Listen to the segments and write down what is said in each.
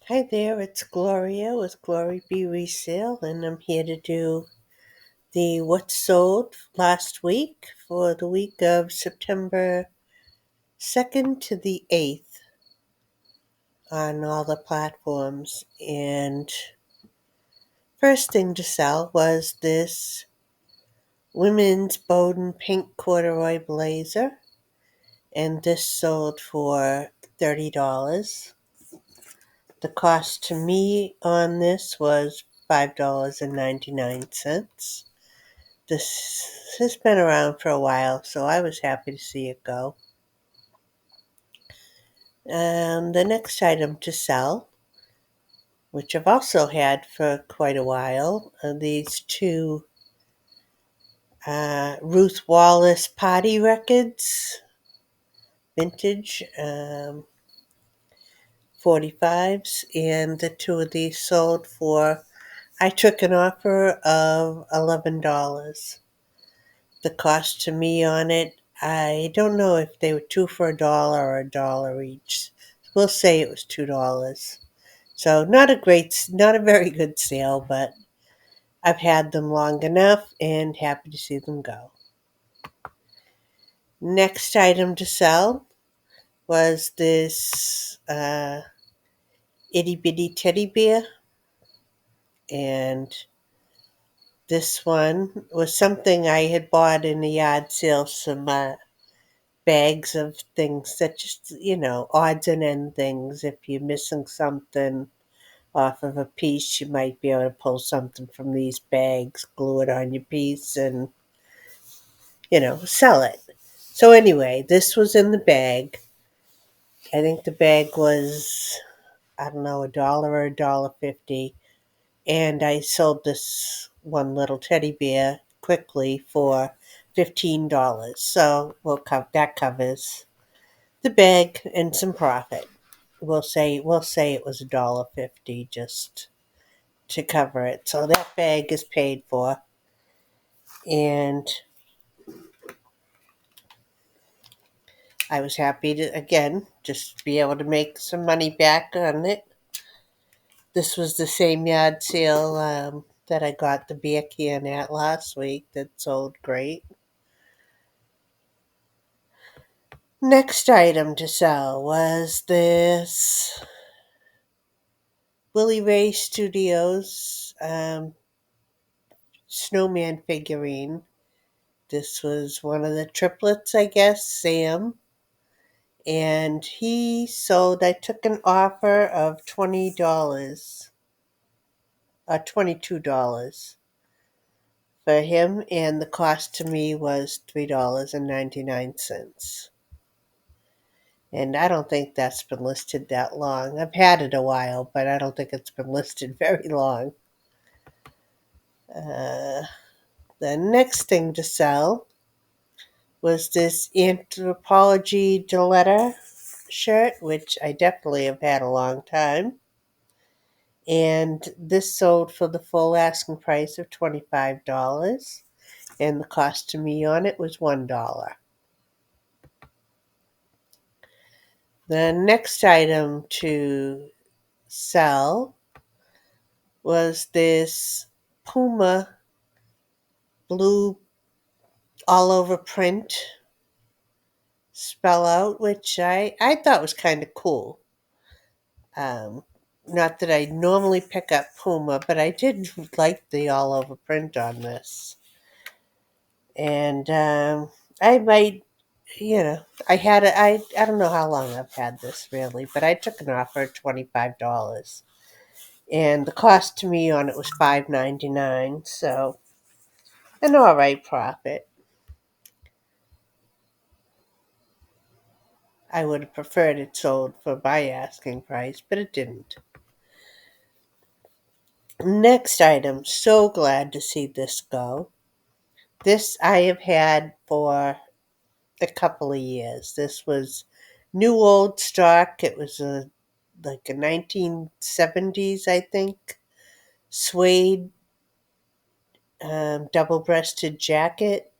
Hi there, it's Gloria with Glory Be Resale, and I'm here to do the what sold last week for the week of September 2nd to the 8th on all the platforms. And first thing to sell was this women's Bowden pink corduroy blazer, and this sold for $30. The cost to me on this was $5.99. This has been around for a while, so I was happy to see it go. And the next item to sell, which I've also had for quite a while, are these two Ruth Wallace party records, vintage 45s, and the two of these sold for, I took an offer of $11. The cost to me on it, I don't know if they were two for $1 or $1 each. We'll say it was $2. So not a very good sale, but I've had them long enough and happy to see them go. Next item to sell was this itty bitty teddy bear, and this one was something I had bought in a yard sale, some bags of things that just, odds and end things. If you're missing something off of a piece, you might be able to pull something from these bags, glue it on your piece, and, sell it. So, anyway, this was in the bag. I think the bag was, I don't know, $1 or $1.50. And I sold this one little teddy bear quickly for $15. So that covers the bag and some profit. We'll say it was $1.50 just to cover it. So that bag is paid for, and I was happy to again just be able to make some money back on it. This was the same yard sale that I got the beer can at last week that sold great. Next item to sell was this Willie Ray Studios snowman figurine. This was one of the triplets, I guess, Sam. And I took an offer of $20, $22 for him, and the cost to me was $3.99. And I don't think that's been listed that long. I've had it a while, but I don't think it's been listed very long. Uh, the next thing to sell was this Anthropology Gilletta shirt, which I definitely have had a long time. And this sold for the full asking price of $25, and the cost to me on it was $1. The next item to sell was this Puma blue all over print spell out, which I thought was kind of cool. Um, Not that I normally pick up Puma, but I did like the all over print on this. And I might, I don't know how long I've had this really, but I took an offer of $25. And the cost to me on it was $5.99, so an all right profit. I would have preferred it sold for my asking price, but it didn't. Next item, so glad to see this go. This I have had for a couple of years. This was new old stock. It was like a 1970s, I think, suede double-breasted jacket,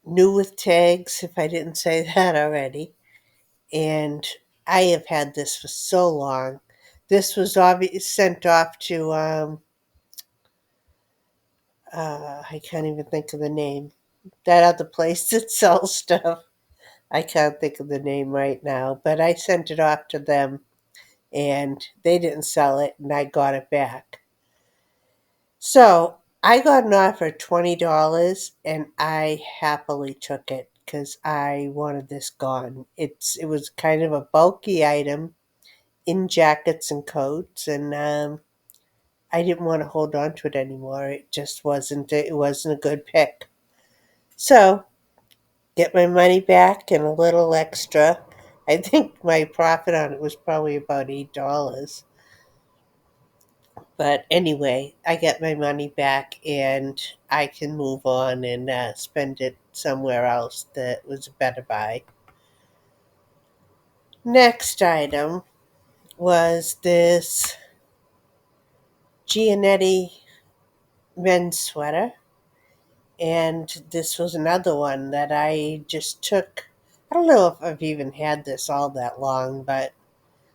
new with tags, if I didn't say that already. And I have had this for so long. this was sent off to, I can't even think of the name. That other place that sells stuff. I can't think of the name right now, but I sent it off to them and they didn't sell it and I got it back. So I got an offer of $20 and I happily took it because I wanted this gone. It was kind of a bulky item in jackets and coats, and I didn't want to hold on to it anymore. It wasn't a good pick. So get my money back and a little extra. I think my profit on it was probably about $8. But anyway, I get my money back and I can move on and spend it somewhere else that was a better buy. Next item was this Giannetti men's sweater. And this was another one that I just took. I don't know if I've even had this all that long, but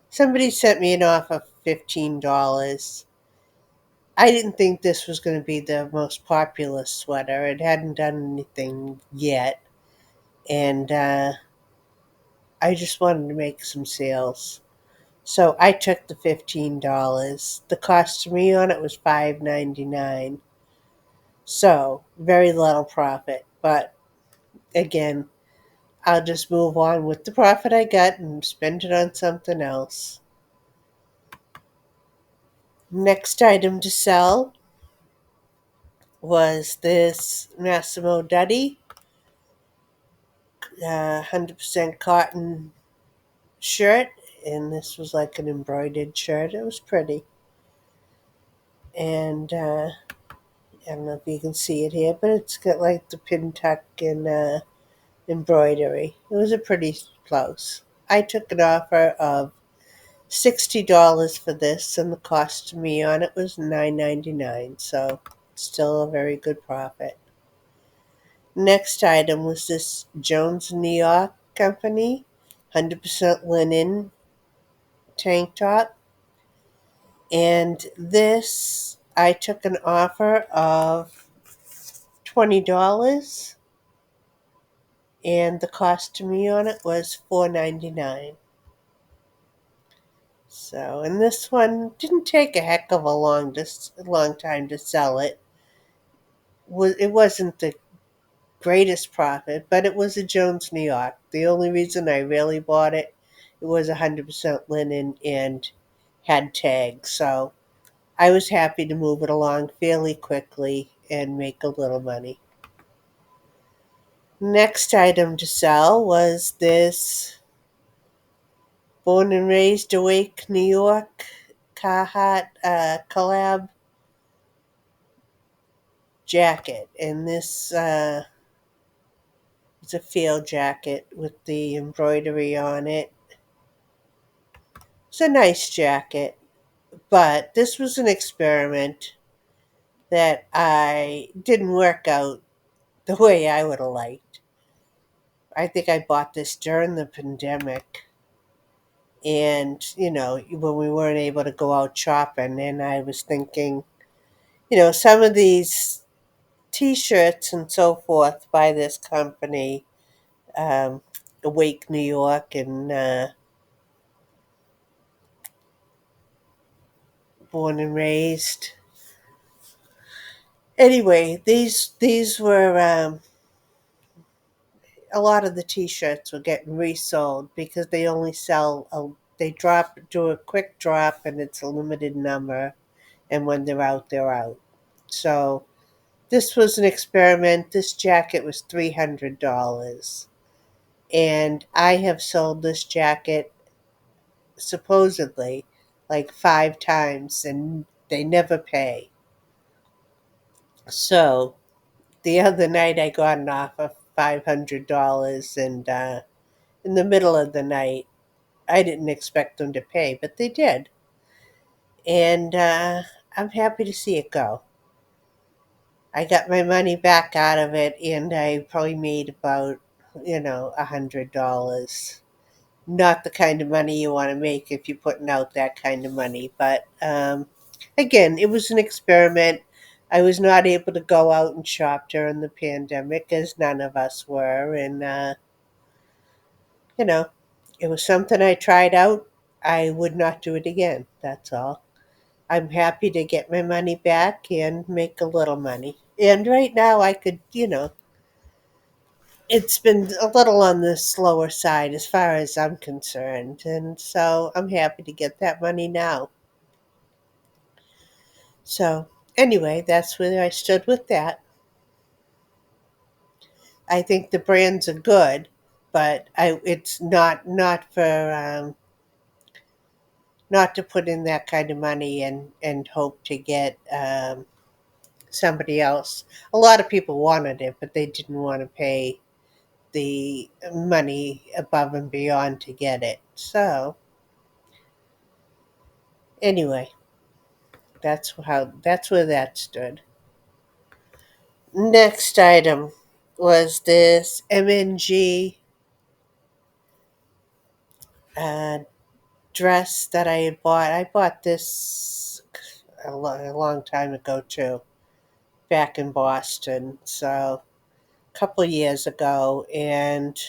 somebody sent me an offer of $15. I didn't think this was going to be the most popular sweater. It hadn't done anything yet, and I just wanted to make some sales. So I took the $15. The cost to me on it was $5.99. So very little profit, but again, I'll just move on with the profit I got and spend it on something else. Next item to sell was this Massimo Dutti 100% cotton shirt, and this was like an embroidered shirt. It was pretty, and I don't know if you can see it here, but it's got like the pin tuck and embroidery. It was a pretty close. I took an offer of $60 for this, and the cost to me on it was $9.99. So still a very good profit. Next item was this Jones New York Company 100% linen tank top, and this I took an offer of $20, and the cost to me on it was $4.99. So, and this one didn't take a heck of a long time to sell it. It wasn't the greatest profit, but it was a Jones New York. The only reason I really bought it, it was 100% linen and had tags. So I was happy to move it along fairly quickly and make a little money. Next item to sell was this Born and Raised Awake New York Carhartt collab jacket. And this is a field jacket with the embroidery on it. It's a nice jacket, but this was an experiment that I didn't work out the way I would have liked. I think I bought this during the pandemic, and when we weren't able to go out shopping, and I was thinking, some of these T-shirts and so forth by this company, Awake New York and Born and Raised. Anyway, these were a lot of the T-shirts were getting resold because they only do a quick drop, and it's a limited number, and when they're out, they're out. So this was an experiment. This jacket was $300, and I have sold this jacket supposedly like 5 times, and they never pay. So the other night I got an offer of $500, and in the middle of the night, I didn't expect them to pay, but they did. And I'm happy to see it go. I got my money back out of it, and I probably made about, $100. not the kind of money you want to make if you're putting out that kind of money. But again, it was an experiment. I was not able to go out and shop during the pandemic, as none of us were. And, you know, it was something I tried out. I would not do it again. That's all. I'm happy to get my money back and make a little money. And right now, I could, it's been a little on the slower side as far as I'm concerned. And so I'm happy to get that money now. So, anyway, that's where I stood with that. I think the brands are good, but it's not for not to put in that kind of money and hope to get somebody else. A lot of people wanted it, but they didn't want to pay the money above and beyond to get it. So anyway, that's where that stood. Next item was this MNG uh, dress that I had bought. I bought this a long time ago too, back in Boston. So a couple of years ago, and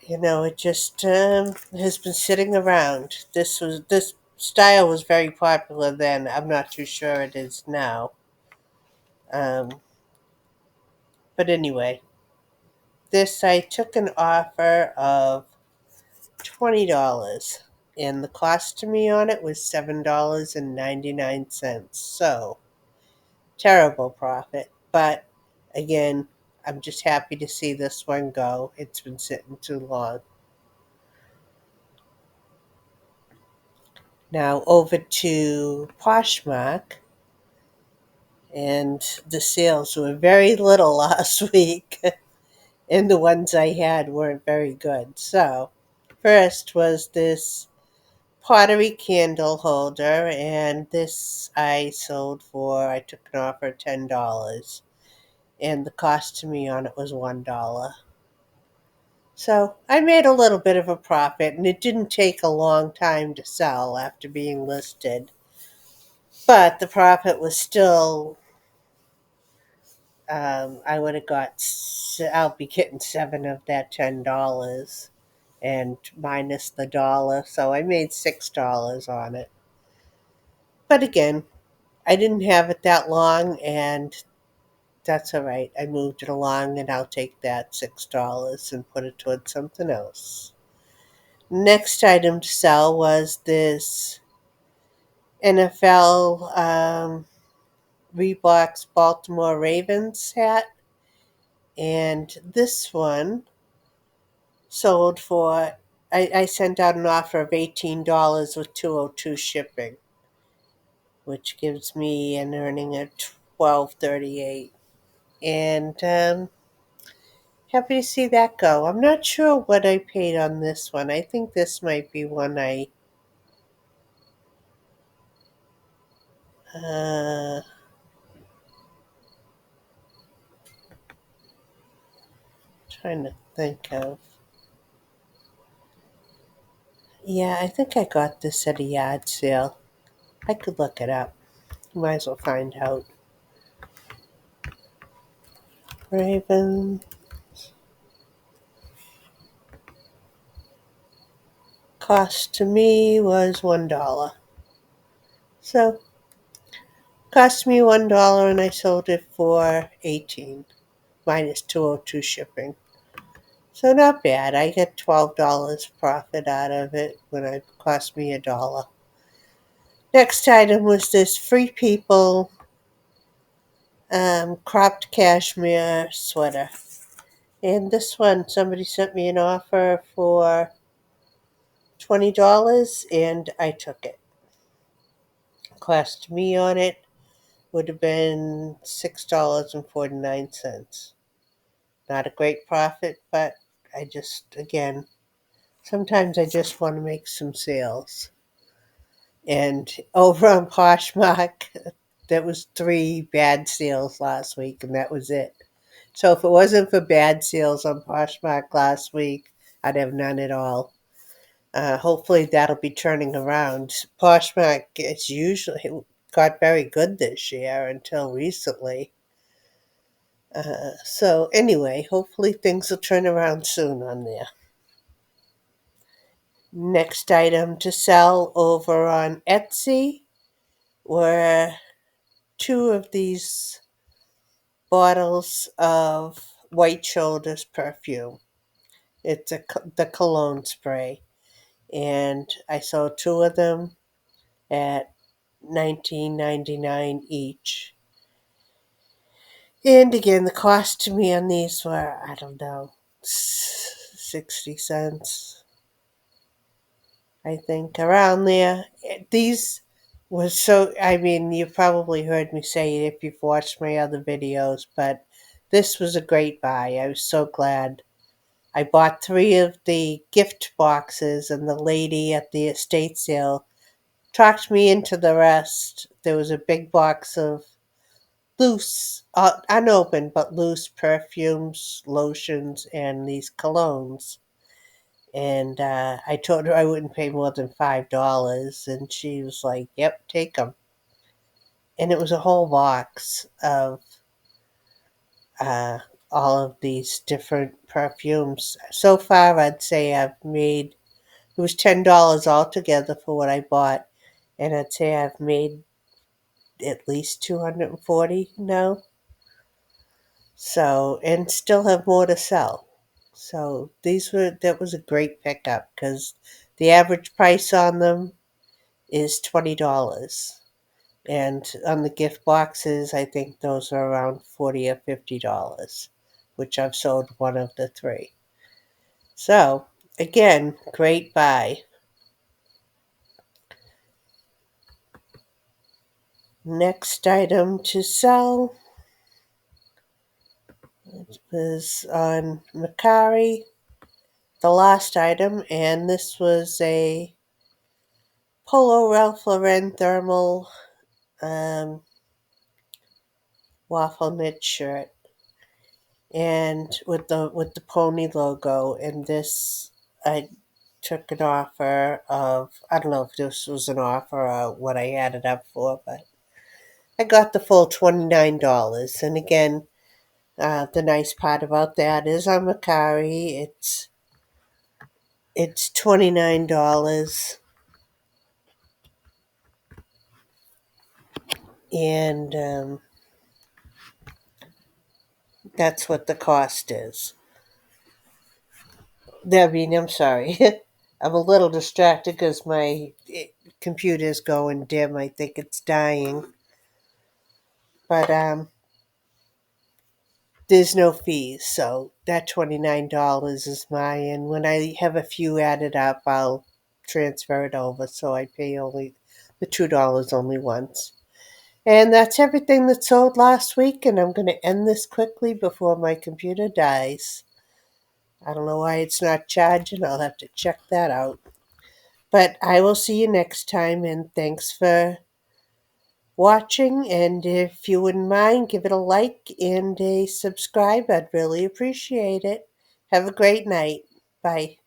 it just has been sitting around. This style was very popular then. I'm not too sure it is now. Um, but anyway, this I took an offer of $20, and the cost to me on it was $7.99. So terrible profit. But again, I'm just happy to see this one go. It's been sitting too long. Now over to Poshmark, and the sales were very little last week, and the ones I had weren't very good. So, first was this pottery candle holder, and this I sold for, I took an offer of $10, and the cost to me on it was $1. So I made a little bit of a profit, and it didn't take a long time to sell after being listed. But the profit was still, I would have I'll be getting seven of that $10 and minus the dollar. So I made $6 on it. But again, I didn't have it that long, and that's all right. I moved it along, and I'll take that $6 and put it towards something else. Next item to sell was this NFL Reebok's Baltimore Ravens hat. And this one sold for, I sent out an offer of $18 with 202 shipping, which gives me an earning of $12.38. And happy to see that go. I'm not sure what I paid on this one. I think this might be one uh, trying to think of. Yeah, I think I got this at a yard sale. I could look it up. Might as well find out. Raven cost to me was $1. So cost me $1 and I sold it for 18 minus 202 shipping. So not bad. I get $12 profit out of it when it cost me $1. Next item was this Free People cropped cashmere sweater. And this one, somebody sent me an offer for $20 and I took it. Cost me on it would have been $6.49. Not a great profit, but again, sometimes I just want to make some sales. And over on Poshmark, there was 3 bad sales last week, and that was it. So if it wasn't for bad sales on Poshmark last week, I'd have none at all. Hopefully that'll be turning around. Poshmark it's usually got very good this year until recently. So anyway, hopefully things will turn around soon on there. Next item to sell over on Etsy were two of these bottles of White Shoulders perfume. It's the cologne spray, and I sold two of them at $19.99 each. And again, the cost to me on these were, I don't know, 60 cents, I think, around there. These was so, I mean, you probably heard me say it if you've watched my other videos, but this was a great buy. I was so glad. I bought three of the gift boxes, and the lady at the estate sale talked me into the rest. There was a big box of loose, unopened but loose perfumes, lotions, and these colognes. And I told her I wouldn't pay more than $5, and she was like, "Yep, take them." And it was a whole box of uh, all of these different perfumes. So far, I'd say I've made it was $10 altogether for what I bought, and I'd say I've made at least 240 now. So, and still have more to sell. So that was a great pickup because the average price on them is $20. And on the gift boxes, I think those are around $40 or $50, which I've sold one of the three. So, again, great buy. Next item to sell was on Mercari, the last item, and this was a Polo Ralph Lauren thermal waffle knit shirt, and with the pony logo. And this, I took an offer of, I don't know if this was an offer or what I had it up for, but I got the full $29. And again, the nice part about that is on Mercari, it's $29, and that's what the cost is. I mean, I'm sorry. I'm a little distracted because my computer's going dim. I think it's dying. But there's no fees, so that $29 is mine. And when I have a few added up, I'll transfer it over. So I pay only the $2 only once. And that's everything that sold last week. And I'm going to end this quickly before my computer dies. I don't know why it's not charging. I'll have to check that out. But I will see you next time, and thanks for watching. And if you wouldn't mind, give it a like and a subscribe. I'd really appreciate it. Have a great night. Bye.